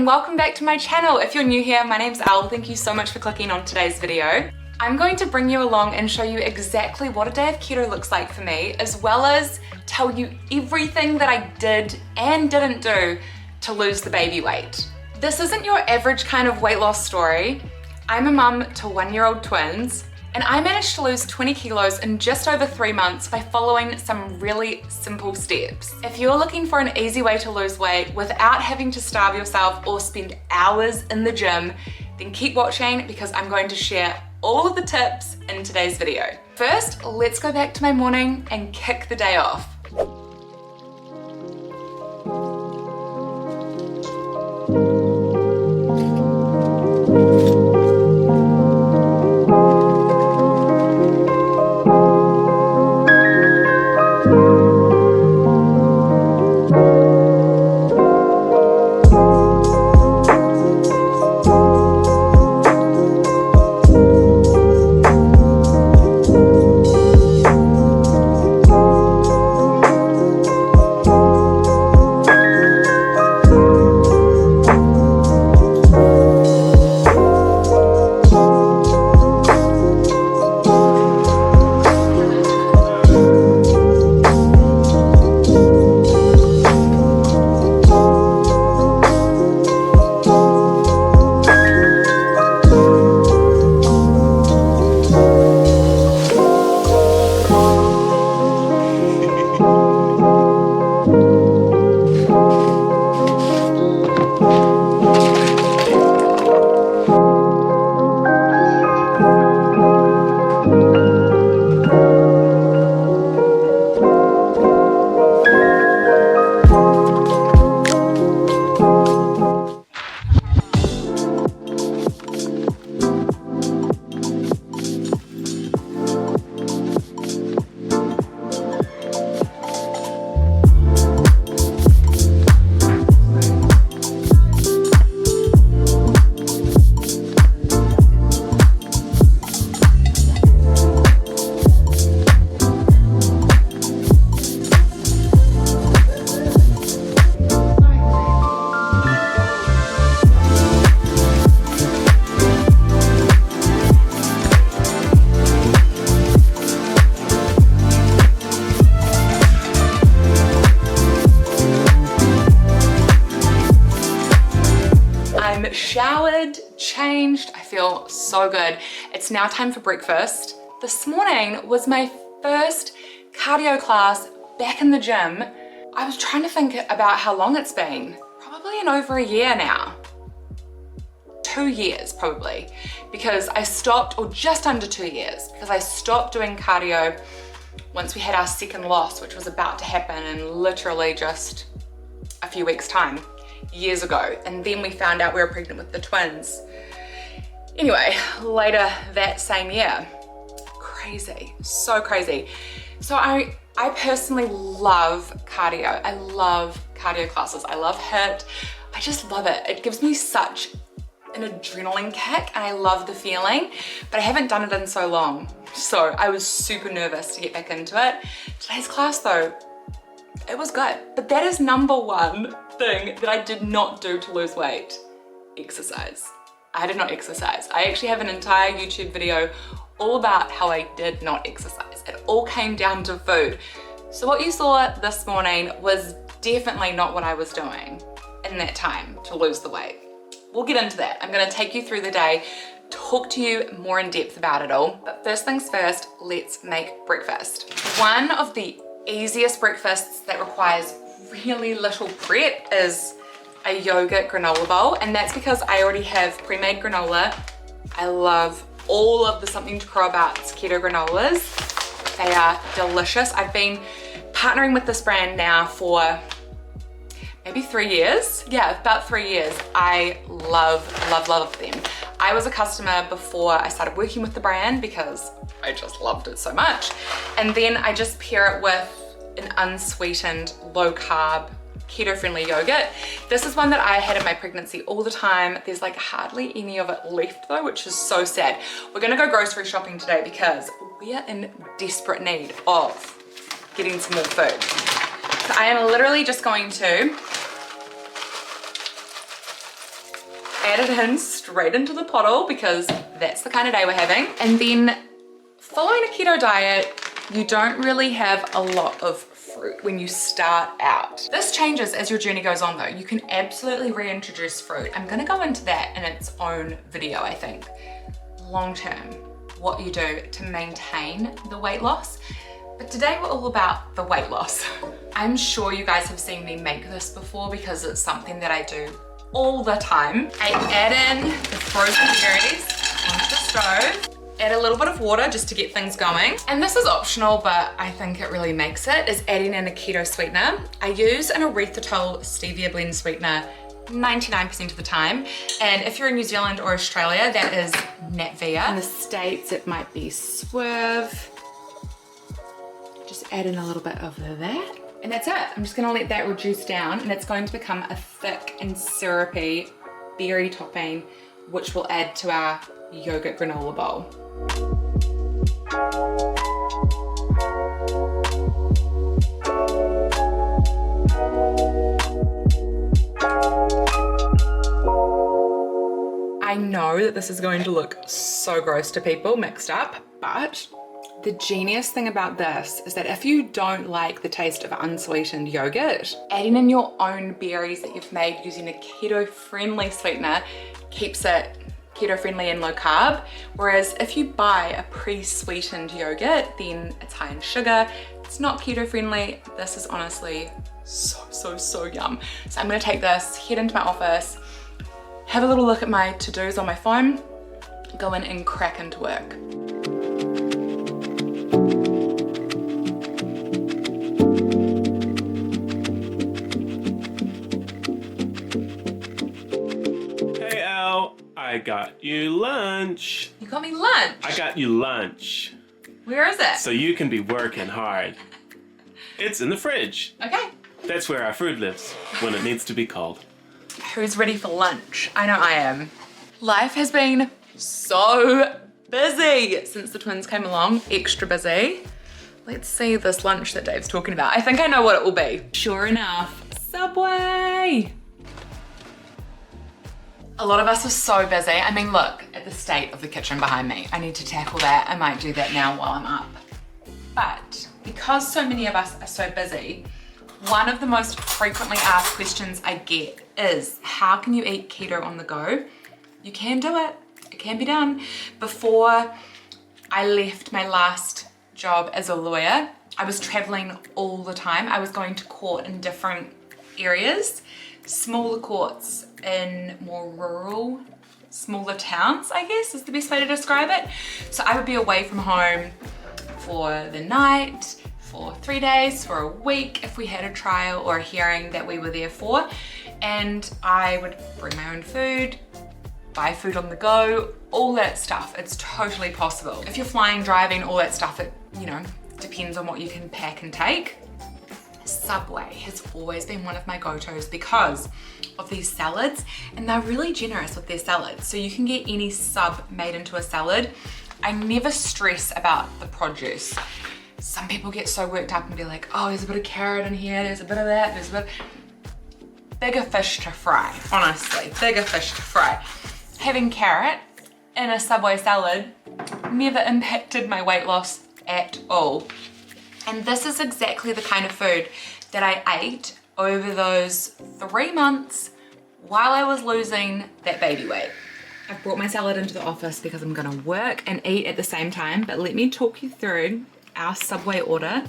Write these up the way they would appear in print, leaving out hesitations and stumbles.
welcome back to my channel. If you're new here, my name's Elle. Thank you so much for clicking on today's video. I'm going to bring you along and show you exactly what a day of keto looks like for me, as well as tell you everything that I did and didn't do to lose the baby weight. This isn't your average kind of weight loss story. I'm a mum to 1-year-old twins, and I managed to lose 20 kilos in just over 3 months by following some really simple steps. If you're looking for an easy way to lose weight without having to starve yourself or spend hours in the gym, then keep watching because I'm going to share all of the tips in today's video. First, let's go back to my morning and kick the day off. Showered, changed, I feel so good. It's now time for breakfast. This morning was my first cardio class back in the gym. I was trying to think about how long it's been. Probably in over a year now. 2 years probably, because I stopped, or just under 2 years, because I stopped doing cardio once we had our second loss, which was about to happen in literally just a few weeks' time. Years ago, and then we found out we were pregnant with the twins. Anyway, later that same year. Crazy, so crazy. So I personally love cardio. I love cardio classes. I love HIIT. I just love it. It gives me such an adrenaline kick and I love the feeling, but I haven't done it in so long. So I was super nervous to get back into it. Today's class though, it was good. But that is number one thing that I did not do to lose weight. Exercise. I did not exercise. I actually have an entire YouTube video all about how I did not exercise. It all came down to food. So what you saw this morning was definitely not what I was doing in that time to lose the weight. We'll get into that. I'm gonna take you through the day, talk to you more in depth about it all. But first things first, let's make breakfast. One of the easiest breakfasts that requires really little prep is a yogurt granola bowl, and that's because I already have pre-made granola. I love all of the Something to Crow About's keto granolas. They are delicious. I've been partnering with this brand now for maybe 3 years. Yeah, about 3 years. I love them. I was a customer before I started working with the brand because I just loved it so much. And then I just pair it with an unsweetened, low carb, keto friendly yogurt. This is one that I had in my pregnancy all the time. There's like hardly any of it left though, which is so sad. We're gonna go grocery shopping today because we are in desperate need of getting some more food. So I am literally just going to add it in straight into the bottle because that's the kind of day we're having. And then following a keto diet, you don't really have a lot of fruit when you start out. This changes as your journey goes on though. You can absolutely reintroduce fruit. I'm gonna go into that in its own video, I think. Long term, what you do to maintain the weight loss. But today we're all about the weight loss. I'm sure you guys have seen me make this before because it's something that I do all the time. I add in the frozen berries onto the stove. Add a little bit of water just to get things going. And this is optional, but I think it really makes it, is adding in a keto sweetener. I use an erythritol stevia blend sweetener 99% of the time. And if you're in New Zealand or Australia, that is Natvia. In the States, it might be Swerve. Just add in a little bit of that. And that's it. I'm just gonna let that reduce down and it's going to become a thick and syrupy berry topping, which will add to our yogurt granola bowl. I know that this is going to look so gross to people mixed up, but the genius thing about this is that if you don't like the taste of unsweetened yogurt, adding in your own berries that you've made using a keto-friendly sweetener keeps it keto-friendly and low carb. Whereas if you buy a pre-sweetened yogurt, then it's high in sugar, it's not keto-friendly. This is honestly so yum. So I'm gonna take this, head into my office, have a little look at my to-dos on my phone, go in and crack into work. I got you lunch. You got me lunch? I got you lunch. Where is it? So you can be working hard. It's in the fridge. Okay. That's where our food lives when it needs to be called. Who's ready for lunch? I know I am. Life has been so busy since the twins came along, extra busy. Let's see this lunch that Dave's talking about. I think I know what it will be. Sure enough, Subway. A lot of us are so busy. I mean, look at the state of the kitchen behind me. I need to tackle that. I might do that now while I'm up. But because so many of us are so busy, one of the most frequently asked questions I get is, how can you eat keto on the go? You can do it. It can be done. Before I left my last job as a lawyer, I was traveling all the time. I was going to court in different areas, smaller courts in more rural, smaller towns, I guess is the best way to describe it. So I would be away from home for the night, for 3 days, for a week if we had a trial or a hearing that we were there for. And I would bring my own food, buy food on the go, all that stuff. It's totally possible. If you're flying, driving, all that stuff, it, depends on what you can pack and take. Subway has always been one of my go-tos because of these salads, and they're really generous with their salads. So you can get any sub made into a salad. I never stress about the produce. Some people get so worked up and be like, oh, there's a bit of carrot in here, there's a bit of that, there's a bit. Bigger fish to fry, honestly, bigger fish to fry. Having carrot in a Subway salad never impacted my weight loss at all. And this is exactly the kind of food that I ate over those 3 months while I was losing that baby weight. I've brought my salad into the office because I'm gonna work and eat at the same time, but let me talk you through our Subway order.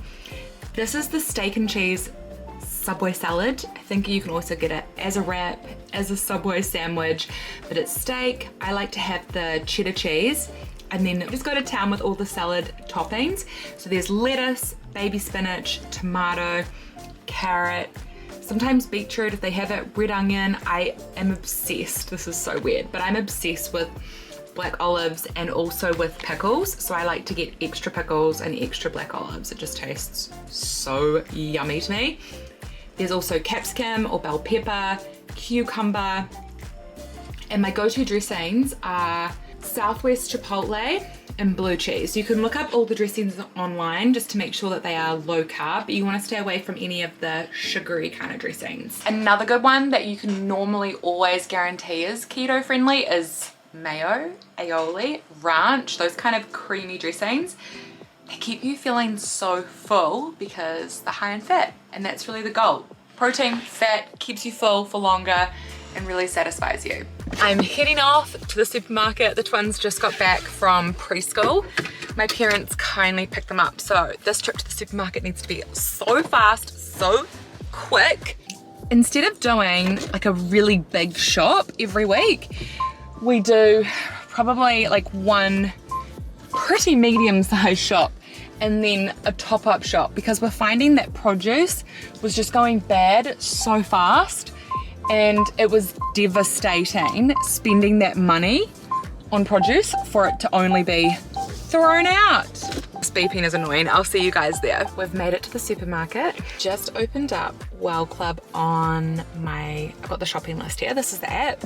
This is the steak and cheese Subway salad. I think you can also get it as a wrap, as a Subway sandwich, but it's steak. I like to have the cheddar cheese, and then just go to town with all the salad toppings. So there's lettuce, baby spinach, tomato, carrot, sometimes beetroot if they have it, red onion. I am obsessed, this is so weird, but I'm obsessed with black olives and also with pickles. So I like to get extra pickles and extra black olives. It just tastes so yummy to me. There's also capsicum or bell pepper, cucumber, and my go-to dressings are Southwest Chipotle and blue cheese. You can look up all the dressings online just to make sure that they are low carb, but you want to stay away from any of the sugary kind of dressings. Another good one that you can normally always guarantee is keto friendly is mayo, aioli, ranch, those kind of creamy dressings. They keep you feeling so full because they're high in fat, and that's really the goal. Protein, fat, keeps you full for longer and really satisfies you. I'm heading off to the supermarket. The twins just got back from preschool. My parents kindly picked them up, so this trip to the supermarket needs to be so fast, so quick. Instead of doing like a really big shop every week, we do probably like one pretty medium-sized shop and then a top-up shop, because we're finding that produce was just going bad so fast, and it was devastating spending that money on produce for it to only be thrown out. This beeping is annoying. I'll see you guys there. We've made it to the supermarket. Just opened up Welle Club on I've got the shopping list here. This is the app.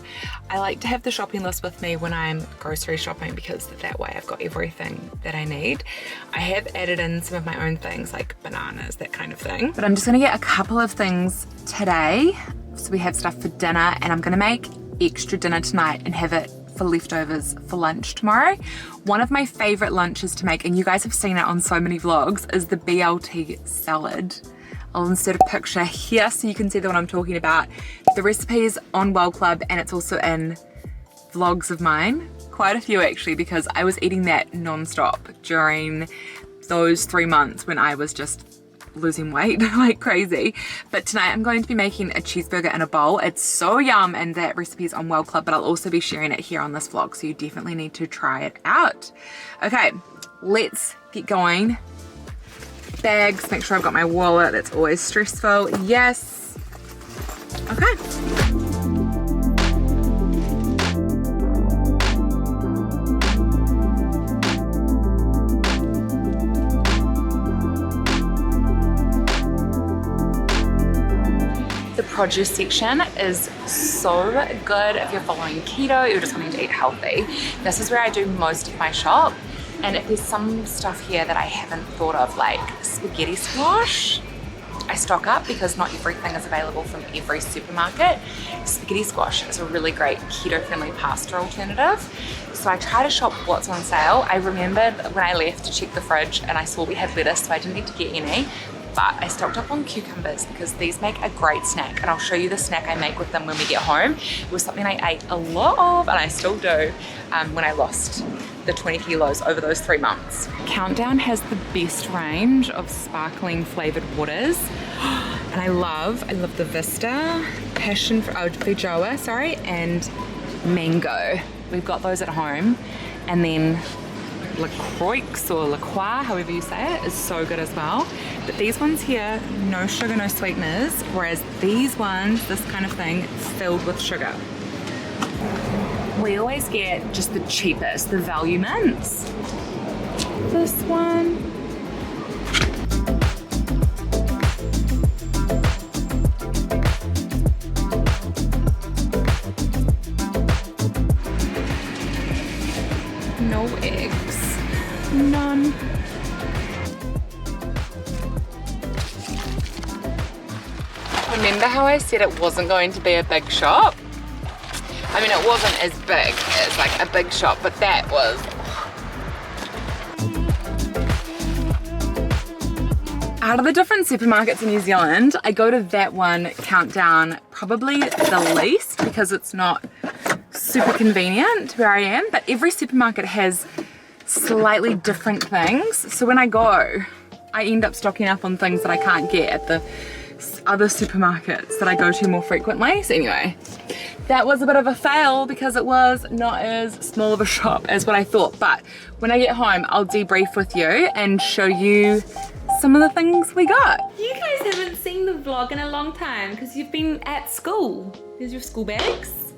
I like to have the shopping list with me when I'm grocery shopping because that way I've got everything that I need. I have added in some of my own things like bananas, that kind of thing. But I'm just gonna get a couple of things today. So we have stuff for dinner, and I'm gonna make extra dinner tonight and have it for leftovers for lunch tomorrow. One of my favorite lunches to make, and you guys have seen it on so many vlogs, is the BLT salad. I'll insert a picture here so you can see the one I'm talking about. The recipe is on Welle Club, and it's also in vlogs of mine, quite a few actually, because I was eating that non-stop during those 3 months when I was just losing weight like crazy. But tonight I'm going to be making a cheeseburger in a bowl. It's so yum, and that recipe is on Welle Club, but I'll also be sharing it here on this vlog, so you definitely need to try it out. Okay, let's get going. Bags, make sure I've got my wallet. That's always stressful. Yes. Okay. The produce section is so good if you're following keto, you're just wanting to eat healthy. This is where I do most of my shop. And if there's some stuff here that I haven't thought of, like spaghetti squash, I stock up because not everything is available from every supermarket. Spaghetti squash is a really great keto-friendly pasta alternative. So I try to shop what's on sale. I remembered when I left to check the fridge and I saw we had lettuce, so I didn't need to get any. But I stocked up on cucumbers because these make a great snack, and I'll show you the snack I make with them when we get home. It was something I ate a lot of, and I still do, when I lost the 20 kilos over those 3 months. Countdown has the best range of sparkling flavored waters, and I love the Vista, passion Feijoa, sorry, and mango. We've got those at home, and then LaCroix or LaCroix, however you say it, is so good as well. But these ones here, no sugar, no sweeteners, whereas these ones, this kind of thing, filled with sugar. We always get just the cheapest, the value mints. This one. No eggs, none. Remember how I said it wasn't going to be a big shop? I mean, it wasn't as big as like a big shop, but that was. Out of the different supermarkets in New Zealand, I go to that one, Countdown, probably the least because it's not super convenient where I am, but every supermarket has slightly different things. So when I go, I end up stocking up on things that I can't get at the other supermarkets that I go to more frequently. So anyway, that was a bit of a fail because it was not as small of a shop as what I thought. But when I get home, I'll debrief with you and show you some of the things we got. You guys haven't seen the vlog in a long time because you've been at school. There's your school bags.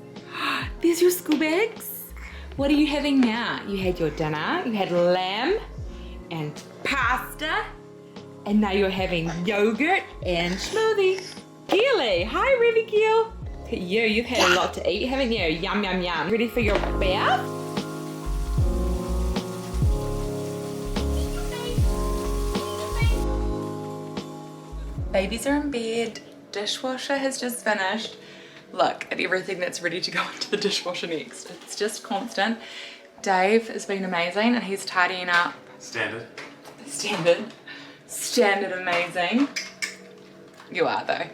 There's your school bags. What are you having now? You had your dinner, you had lamb and pasta, and now you're having yogurt and smoothie. Keely, hi Revy Keel. Look at you, you've had a lot to eat, haven't you? Yum, yum, yum. Ready for your bath? Babies are in bed. Dishwasher has just finished. Look at everything that's ready to go into the dishwasher next. It's just constant. Dave has been amazing and he's tidying up. Standard. Standard amazing. You are though.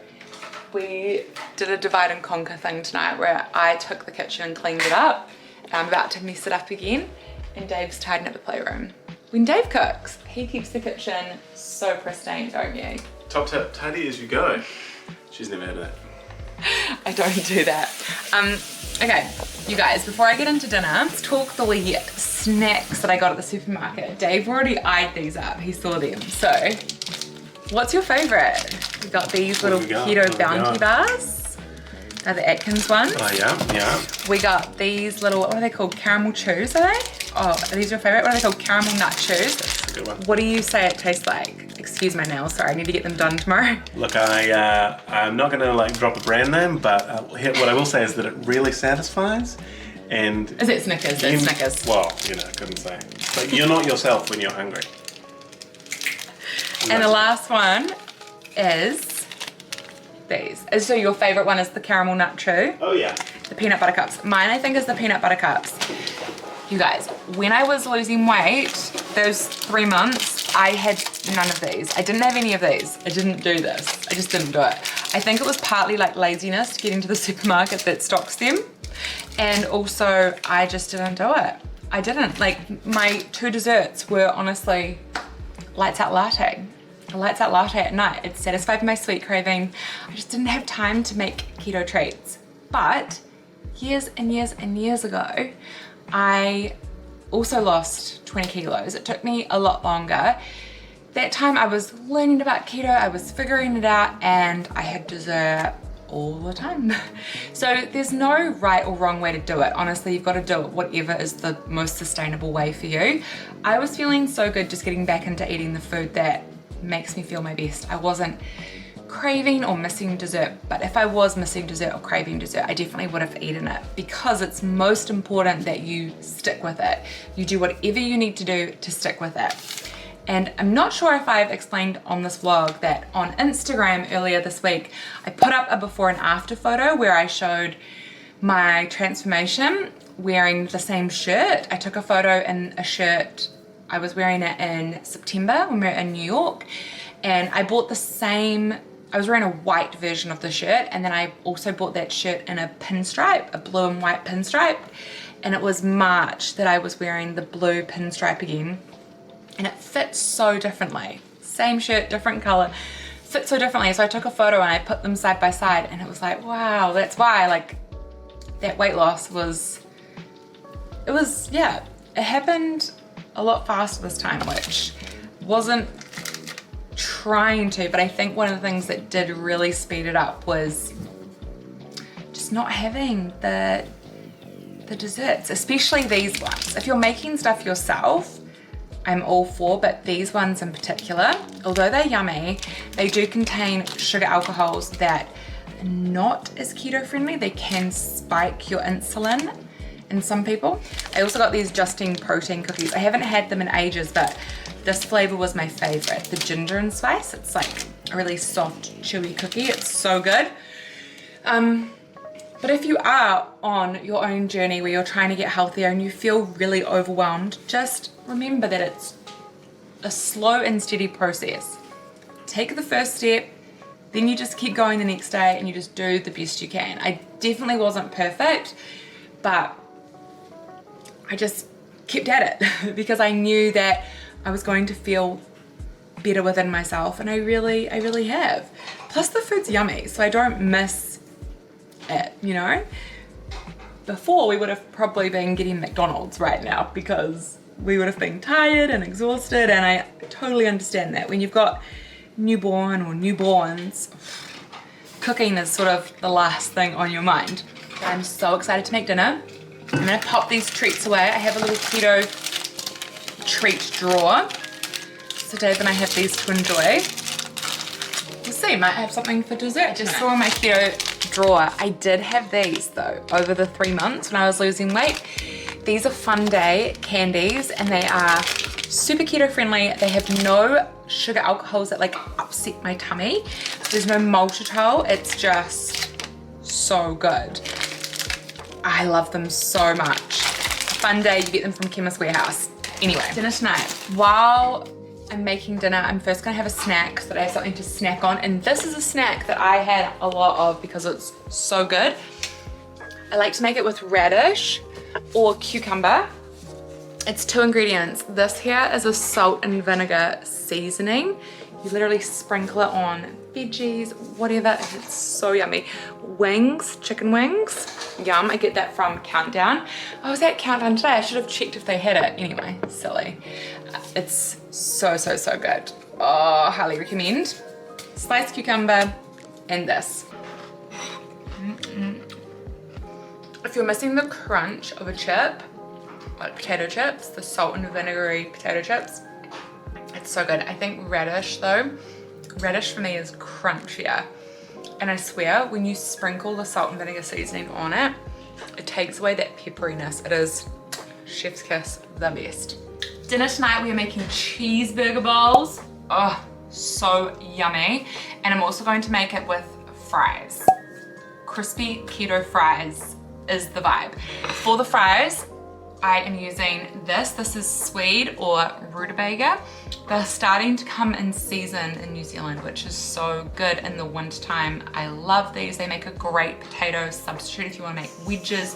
We did a divide and conquer thing tonight where I took the kitchen and cleaned it up. And I'm about to mess it up again. And Dave's tidying up the playroom. When Dave cooks, he keeps the kitchen so pristine, don't you? Top tip, tidy as you go. She's never had that. I don't do that. Okay, you guys, before I get into dinner, let's talk the wee snacks that I got at the supermarket. Dave already eyed these up, he saw them. So, what's your favorite? We got these little keto bounty bars. Are the Atkins ones? Oh yeah. We got these little, what are they called? Caramel chews, are they? Oh, are these your favorite? What are they called? Caramel nut chews. That's a good one. What do you say it tastes like? Excuse my nails, sorry, I need to get them done tomorrow. Look, I'm not gonna like drop a brand name, but what I will say is that it really satisfies. And is it Snickers? It's Snickers. Well, you know, I couldn't say. But you're not yourself when you're hungry. And the last one is these. So your favorite one is the caramel nut chew? Oh yeah. The peanut butter cups. Mine, I think, is the peanut butter cups. You guys, when I was losing weight, those 3 months, I had none of these. I didn't have any of these. I didn't do this. I just didn't do it. I think it was partly like laziness to get into the supermarket that stocks them. And also, I just didn't do it. I didn't. Like, my 2 desserts were honestly lights out latte. A lights out latte at night. It satisfied my sweet craving. I just didn't have time to make keto treats. But years and years and years ago, I also lost 20 kilos. It took me a lot longer. That time I was learning about keto, I was figuring it out, and I had dessert all the time. So there's no right or wrong way to do it. Honestly, you've got to do it whatever is the most sustainable way for you. I was feeling so good just getting back into eating the food that makes me feel my best. I wasn't craving or missing dessert, but if I was missing dessert or craving dessert, I definitely would have eaten it, because it's most important that you stick with it. You do whatever you need to do to stick with it. And I'm not sure if I've explained on this vlog that on Instagram earlier this week, I put up a before and after photo where I showed my transformation wearing the same shirt. I took a photo in a shirt, I was wearing it in September when we were in New York, and I bought the same, I was wearing a white version of the shirt, and then I also bought that shirt in a pinstripe, a blue and white pinstripe, and it was March that I was wearing the blue pinstripe again, and it fits so differently. Same shirt, different color, fit so differently. So I took a photo and I put them side by side, and it was like, wow, that's why, like, that weight loss was, yeah, it happened a lot faster this time, which wasn't trying to, but I think one of the things that did really speed it up was just not having the desserts, especially these ones. If you're making stuff yourself, I'm all for, but these ones in particular, although they're yummy, they do contain sugar alcohols that are not as keto friendly. They can spike your insulin in some people. I also got these Justine protein cookies. I haven't had them in ages, but this flavor was my favorite, the ginger and spice. It's like a really soft, chewy cookie. It's so good. But if you are on your own journey where you're trying to get healthier and you feel really overwhelmed, just remember that it's a slow and steady process. Take the first step, then you just keep going the next day and you just do the best you can. I definitely wasn't perfect, but I just kept at it because I knew that I was going to feel better within myself, and I really have. Plus the food's yummy, so I don't miss it, you know? Before, we would have probably been getting McDonald's right now because we would have been tired and exhausted, and I totally understand that. When you've got newborn or newborns, cooking is sort of the last thing on your mind. I'm so excited to make dinner. I'm gonna pop these treats away. I have a little keto treat drawer. So Dave and I have these to enjoy. We'll see, might have something for dessert. I just saw in my keto drawer. I did have these though over the 3 months when I was losing weight. These are Fun Day candies, and they are Super keto friendly. They have no sugar alcohols that like upset my tummy. There's no maltitol. It's just so good. I love them so much. Fun day, you get them from Chemist Warehouse. Anyway, dinner tonight. While I'm making dinner, I'm first gonna have a snack so that I have something to snack on. And this is a snack that I had a lot of because it's so good. I like to make it with radish or cucumber. It's 2 ingredients. This here is a salt and vinegar seasoning. You literally sprinkle it on veggies, whatever. It's so yummy. Wings, chicken wings. Yum, I get that from Countdown. I was at Countdown today. I should have checked if they had it. Anyway, silly. It's so, so, so good. Oh, highly recommend. Sliced cucumber and this. If you're missing the crunch of a chip, like potato chips, the salt and vinegary potato chips, it's so good. I think radish though, radish for me is crunchier. And I swear, when you sprinkle the salt and vinegar seasoning on it, it takes away that pepperiness. It is chef's kiss, the best. Dinner tonight, we are making cheeseburger bowls. Oh, so yummy. And I'm also going to make it with fries. Crispy keto fries is the vibe. For the fries, I am using this. This is Swede or rutabaga. They're starting to come in season in New Zealand, which is so good in the winter time. I love these. They make a great potato substitute if you want to make wedges.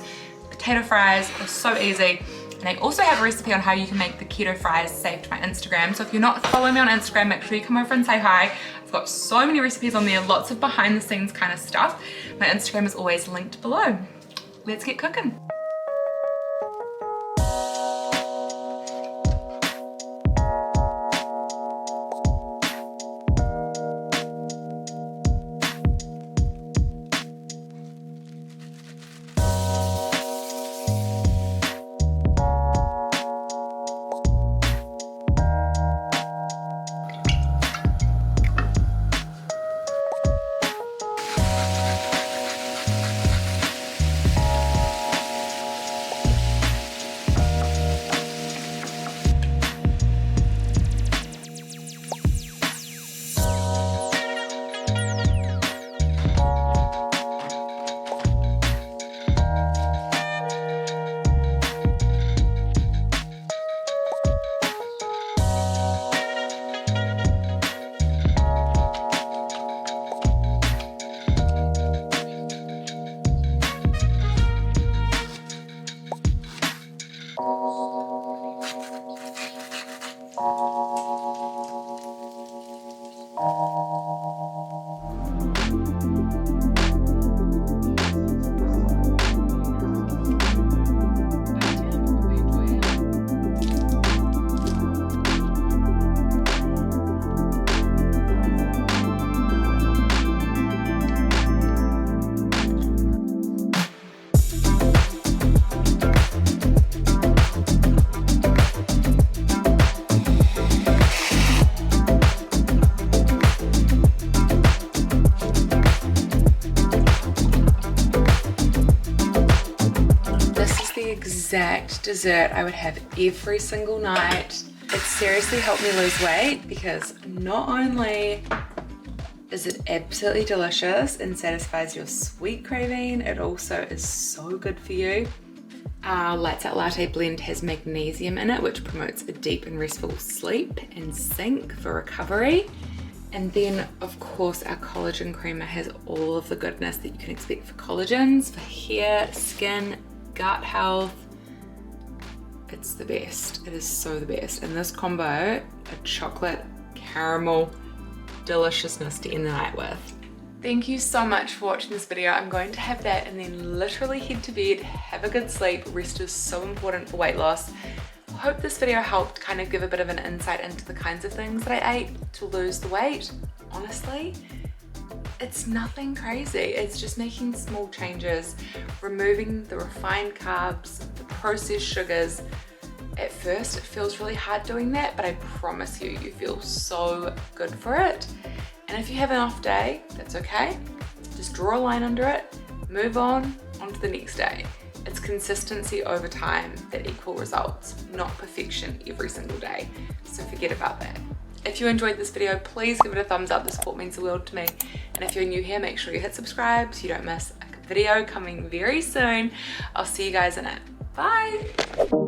Potato fries are so easy. And I also have a recipe on how you can make the keto fries saved to my Instagram. So if you're not following me on Instagram, make sure you come over and say hi. I've got so many recipes on there, lots of behind the scenes kind of stuff. My Instagram is always linked below. Let's get cooking. Exact dessert I would have every single night. It seriously helped me lose weight because not only is it absolutely delicious and satisfies your sweet craving, it also is so good for you. Our Lights Out Latte blend has magnesium in it, which promotes a deep and restful sleep and zinc for recovery. And then of course our collagen creamer has all of the goodness that you can expect for collagens, for hair, skin, gut health. It's the best. It is so the best. And this combo, a chocolate caramel deliciousness to end the night with. Thank you so much for watching this video. I'm going to have that and then literally head to bed, have a good sleep. Rest is so important for weight loss. I hope this video helped kind of give a bit of an insight into the kinds of things that I ate to lose the weight. Honestly, it's nothing crazy. It's just making small changes, removing the refined carbs, the processed sugars. At first, it feels really hard doing that, but I promise you, you feel so good for it. And if you have an off day, that's okay. Just draw a line under it, move on to the next day. It's consistency over time that equal results, not perfection every single day. So forget about that. If you enjoyed this video, please give it a thumbs up. The support means the world to me. And if you're new here, make sure you hit subscribe so you don't miss a video coming very soon. I'll see you guys in it. Bye.